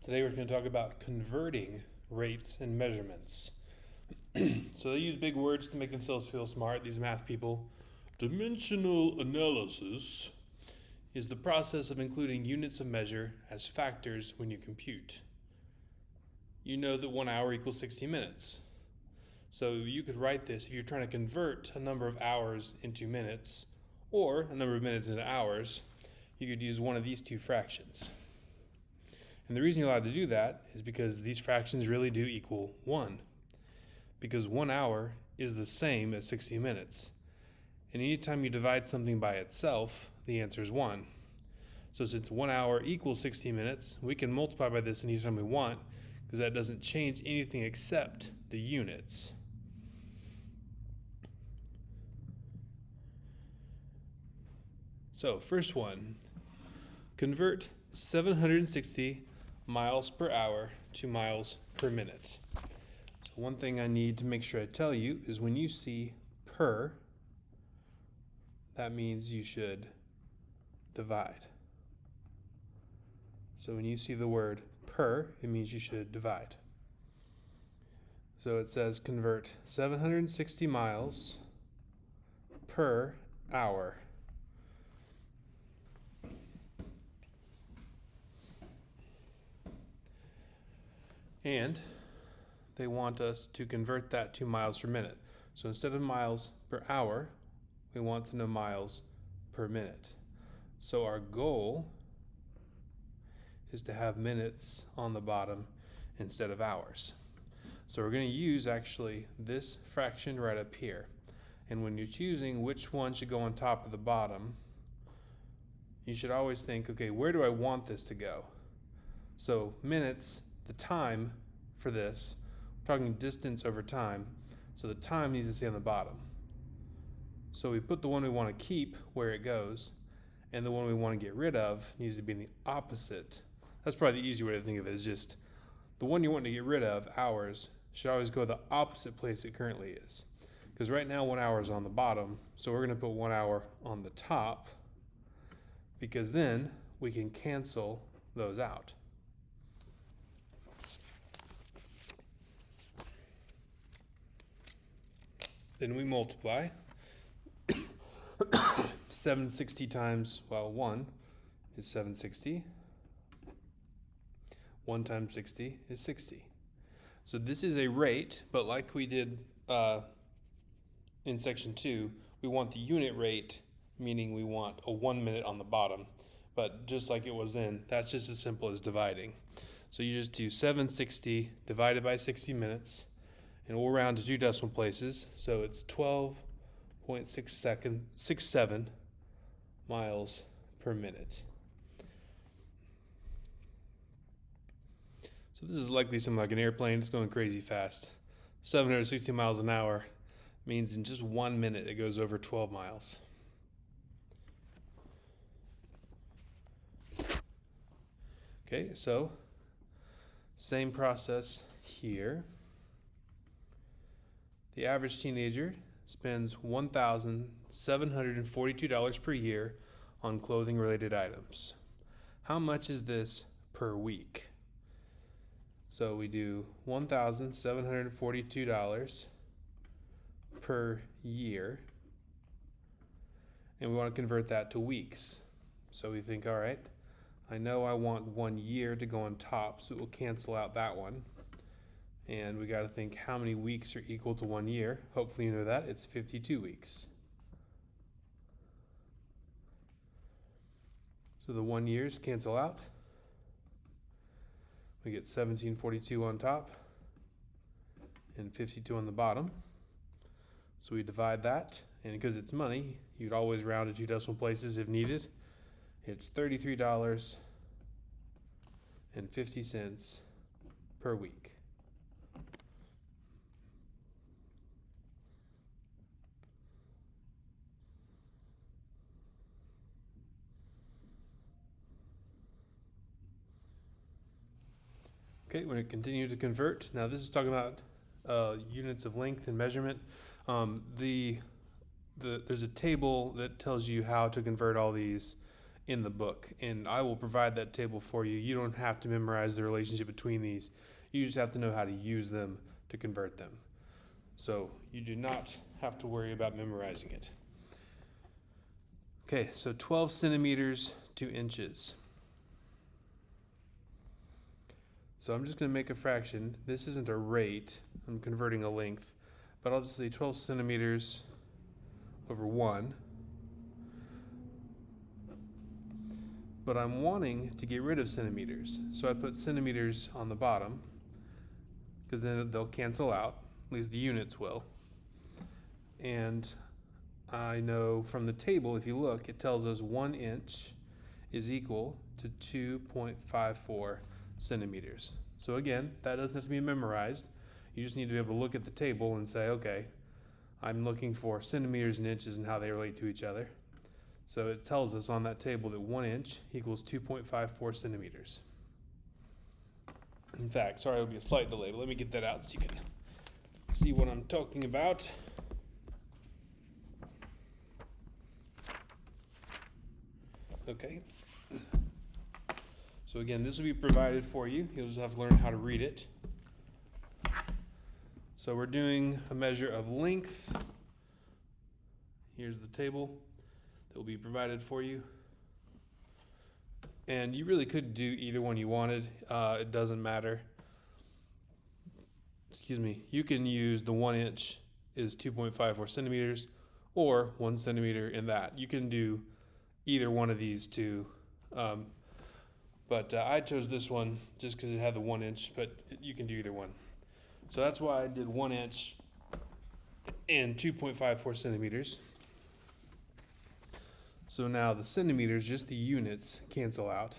Today we're going to talk about converting rates and measurements. So they use big words to make themselves feel smart, these math people. Dimensional analysis is the process of including units of measure as factors when you compute. You know that 1 hour equals 60 minutes. So you could write this if you're trying to convert a number of hours into minutes or a number of minutes into hours, you could use one of these two fractions. And the reason you're allowed to do that is because these fractions really do equal 1. Because 1 hour is the same as 60 minutes. And anytime you divide something by itself, the answer is 1. So since 1 hour equals 60 minutes, we can multiply by this anytime we want, because that doesn't change anything except the units. So first one, convert 760 miles per hour to miles per minute. So one thing I need to make sure I tell you is when you see per, that means you should divide. So when you see the word per, it means you should divide. So it says convert 760 miles per hour. And they want us to convert that to miles per minute. So instead of miles per hour, we want to know miles per minute. So our goal is to have minutes on the bottom instead of hours. So we're going to use actually this fraction right up here. And when you're choosing which one should go on top of the bottom, you should always think, okay, where do I want this to go? So minutes, the time for this, we're talking distance over time, so the time needs to stay on the bottom. So we put the one we want to keep where it goes, and the one we want to get rid of needs to be in the opposite. That's probably the easy way to think of it, is just the one you want to get rid of, hours, should always go the opposite place it currently is. Because right now 1 hour is on the bottom, so we're going to put 1 hour on the top, because then we can cancel those out. Then we multiply. 760 times, 1 is 760. 1 times 60 is 60. So this is a rate, but like we did in section 2, we want the unit rate, meaning we want a 1 minute on the bottom. But just like it was then, that's just as simple as dividing. So you just do 760 divided by 60 minutes, and we'll round to 2 decimal places. So it's 12.67 miles per minute. So this is likely something like an airplane. It's going crazy fast. 760 miles an hour means in just 1 minute it goes over 12 miles. Okay, so same process here. The average teenager spends $1,742 per year on clothing-related items. How much is this per week? So we do $1,742 per year, and we want to convert that to weeks. So we think, all right, I know I want 1 year to go on top, so it will cancel out that one. And we got to think how many weeks are equal to 1 year. Hopefully you know that. It's 52 weeks. So the 1 years cancel out. We get 1742 on top and 52 on the bottom. So we divide that, and because it's money, you'd always round to 2 decimal places if needed. It's $33.50 per week. Okay, we're going to continue to convert. Now this is talking about units of length and measurement. There's a table that tells you how to convert all these in the book, and I will provide that table for you. You don't have to memorize the relationship between these. You just have to know how to use them to convert them. So you do not have to worry about memorizing it. Okay, so 12 centimeters to inches. So I'm just going to make a fraction. This isn't a rate. I'm converting a length. But I'll just say 12 centimeters over 1. But I'm wanting to get rid of centimeters. So I put centimeters on the bottom, because then they'll cancel out. At least the units will. And I know from the table, if you look, it tells us 1 inch is equal to 2.54 centimeters. So again, that doesn't have to be memorized. You just need to be able to look at the table and say, okay, I'm looking for centimeters and inches and how they relate to each other. So it tells us on that table that 1 inch equals 2.54 centimeters. In fact, sorry, it'll be a slight delay, but let me get that out so you can see what I'm talking about. Okay. So again, this will be provided for you. You'll just have to learn how to read it. So we're doing a measure of length. Here's the table that will be provided for you. And you really could do either one you wanted. It doesn't matter. Excuse me. You can use the 1 inch is 2.54 centimeters or 1 centimeter in that. You can do either one of these two. But I chose this one just because it had the 1 inch, but you can do either one. So that's why I did 1 inch and 2.54 centimeters. So now the centimeters, just the units, cancel out.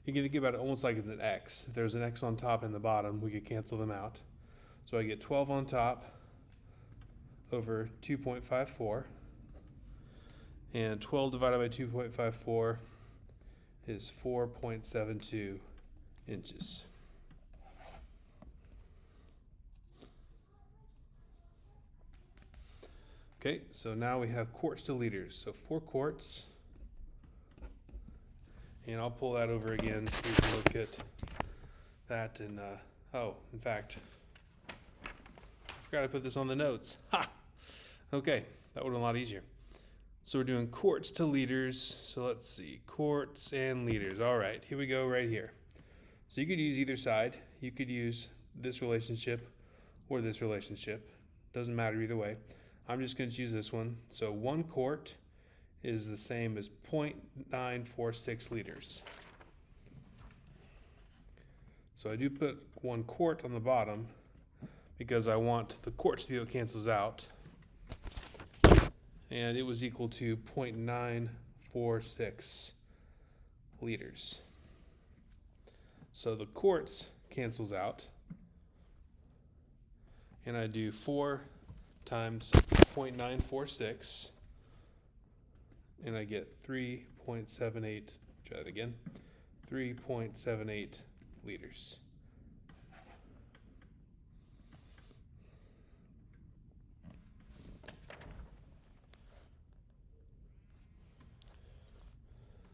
You can think about it almost like it's an X. If there's an X on top and the bottom, we could cancel them out. So I get 12 on top over 2.54. And 12 divided by 2.54 is 4.72 inches. Okay, so now we have quarts to liters. So 4 quarts. And I'll pull that over again so we can look at that. And, in fact, I forgot to put this on the notes. Ha! Okay, that would have been a lot easier. So we're doing quarts to liters. So let's see, quarts and liters. All right, here we go right here. So you could use either side. You could use this relationship or this relationship. Doesn't matter either way. I'm just going to choose this one. So 1 quart is the same as 0.946 liters. So I do put 1 quart on the bottom because I want the quarts to be what cancels out. And it was equal to 0.946 liters. So the quarts cancels out. And I do 4 times 0.946, and I get 3.78, try that again, 3.78 liters.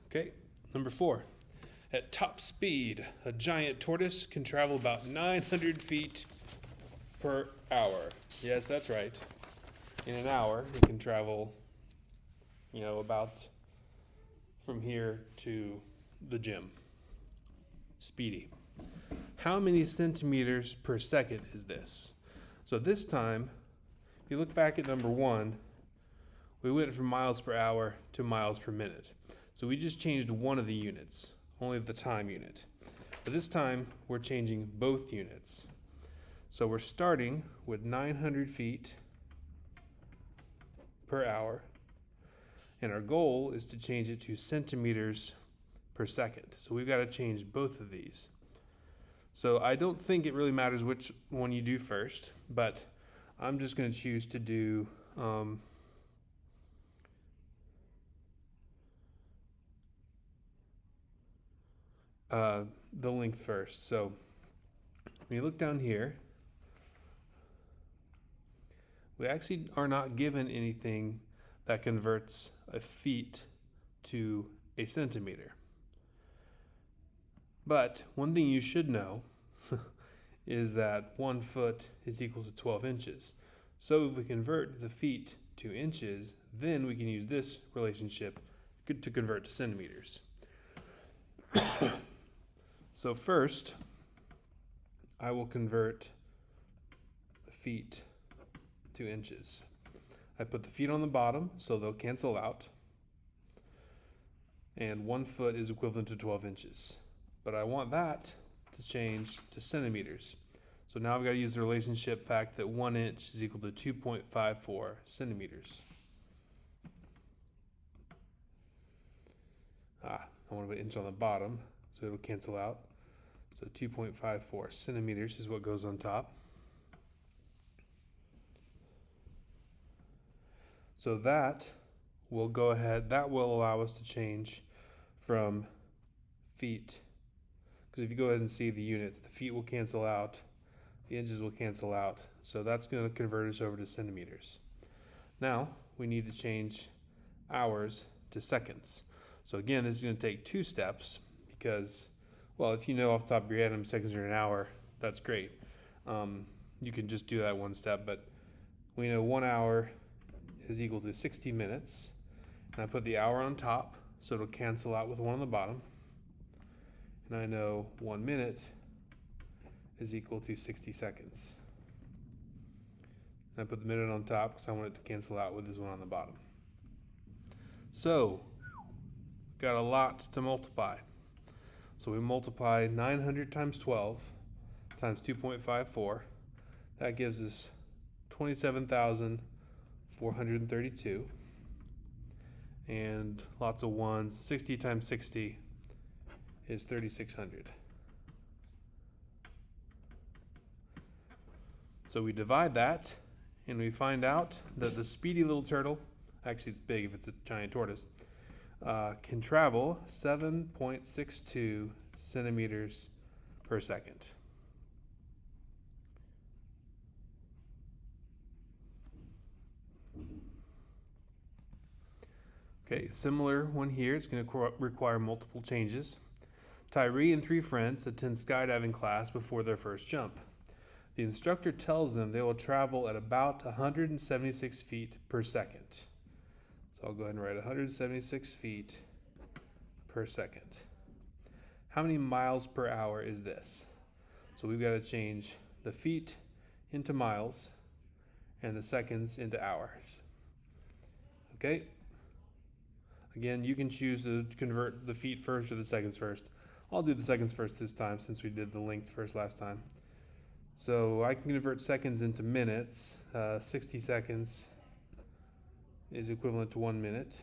Okay, number 4. At top speed, a giant tortoise can travel about 900 feet per hour. Yes, that's right. In an hour, it can travel, about from here to the gym. Speedy. How many centimeters per second is this? So this time, if you look back at number 1, we went from miles per hour to miles per minute. So we just changed one of the units, only the time unit. But this time, we're changing both units. So we're starting with 900 feet per hour, and our goal is to change it to centimeters per second. So we've got to change both of these. So I don't think it really matters which one you do first, but I'm just going to choose to do the length first. So when you look down here, we actually are not given anything that converts a feet to a centimeter. But one thing you should know is that 1 foot is equal to 12 inches. So if we convert the feet to inches, then we can use this relationship to convert to centimeters. So first, I will convert the feet to inches. I put the feet on the bottom so they'll cancel out. And 1 foot is equivalent to 12 inches. But I want that to change to centimeters. So now I've got to use the relationship fact that 1 inch is equal to 2.54 centimeters. I want to put inch on the bottom so it'll cancel out. So 2.54 centimeters is what goes on top. So that will go ahead, that will allow us to change from feet. Because if you go ahead and see the units, the feet will cancel out, the inches will cancel out. So that's going to convert us over to centimeters. Now we need to change hours to seconds. So again, this is going to take 2 steps because, well, if you know off the top of your head how many seconds are an hour, that's great. You can just do that 1 step, but we know 1 hour is equal to 60 minutes. And I put the hour on top, so it'll cancel out with 1 on the bottom. And I know 1 minute is equal to 60 seconds. And I put the minute on top because I want it to cancel out with this 1 on the bottom. So, got a lot to multiply. So we multiply 900 times 12 times 2.54. That gives us 27,432. And lots of ones. 60 times 60 is 3,600. So we divide that and we find out that the speedy little turtle, actually it's big if it's a giant tortoise, can travel 7.62 centimeters per second. Okay, similar one here. It's going to require multiple changes. Tyree and 3 friends attend skydiving class before their first jump. The instructor tells them they will travel at about 176 feet per second. So I'll go ahead and write 176 feet per second. How many miles per hour is this? So we've got to change the feet into miles and the seconds into hours. Okay? Again, you can choose to convert the feet first or the seconds first. I'll do the seconds first this time since we did the length first last time. So I can convert seconds into minutes. 60 seconds is equivalent to 1 minute.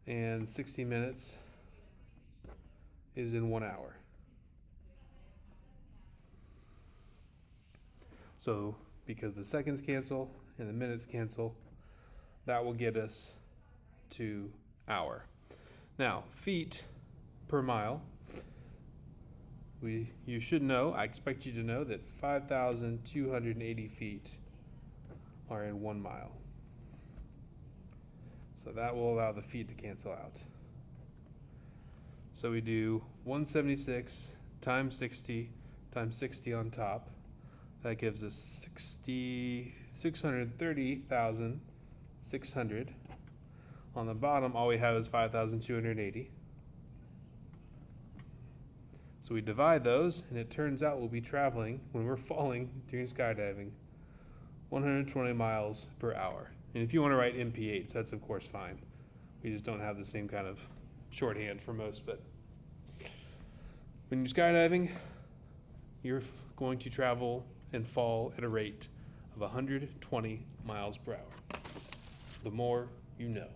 And 60 minutes is in 1 hour. So because the seconds cancel and the minutes cancel, that will get us to hour. Now, feet per mile. You should know, I expect you to know that 5,280 feet are in 1 mile. So that will allow the feet to cancel out. So we do 176 times 60 times 60 on top. That gives us 630,600. On the bottom, all we have is 5,280. So we divide those, and it turns out we'll be traveling, when we're falling during skydiving, 120 miles per hour. And if you want to write MPH, that's of course fine. We just don't have the same kind of shorthand for most, but when you're skydiving, you're going to travel and fall at a rate of 120 miles per hour. The more you know.